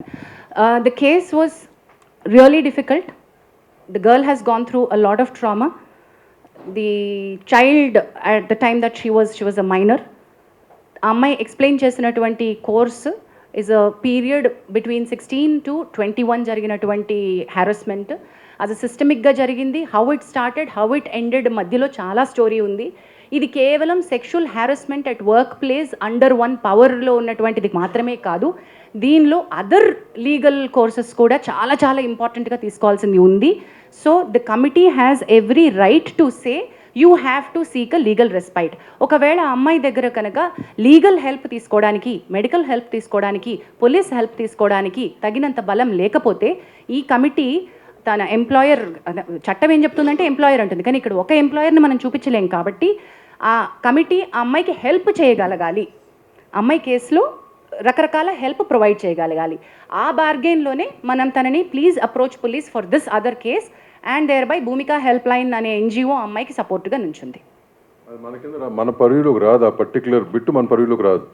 The case was really difficult. The girl has gone through a lot of trauma. The child, at the time that she was a minor. అమ్మాయి explain చేసినటువంటి course is a period between 16 to 21 జరిగినటువంటి harassment. అది సిస్టమిక్గా జరిగింది. How it started, how it ended మధ్యలో చాలా story ఉంది. ఇది కేవలం sexual harassment at work place under one పవర్లో ఉన్నటువంటిది మాత్రమే కాదు, దీనిలో అదర్ లీగల్ కోర్సెస్ కూడా చాలా చాలా ఇంపార్టెంట్గా తీసుకోవాల్సింది ఉంది. So the committee has every right to say you have to seek a legal respite. ఒకవేళ అమ్మాయి దగ్గర కనుక లీగల్ హెల్ప్ తీసుకోవడానికి, మెడికల్ హెల్ప్ తీసుకోవడానికి, పోలీస్ హెల్ప్ తీసుకోవడానికి తగినంత బలం లేకపోతే ఈ కమిటీ తన ఎంప్లాయర్, చట్టం ఏం చెప్తుందంటే ఎంప్లాయర్ అంటుంది, కానీ ఇక్కడ ఒక ఎంప్లాయర్ని మనం చూపించలేం కాబట్టి ఆ కమిటీ ఆ అమ్మాయికి హెల్ప్ చేయగలగాలి. అమ్మాయి కేసులో రకరకాల హెల్ప్ ప్రొవైడ్ చేయగలగాలి. ఆ బార్గెన్లోనే మనం తనని please approach police for this other case and thereby Bhoomika help line అనే ఎన్జిఓ అమ్మాయికి సపోర్ట్గా నుంచుంది. మన పర్వ్యూలోకి రాదు, ఆ పర్టికులర్ బిట్ మన పర్వ్యూలోకి రాదు.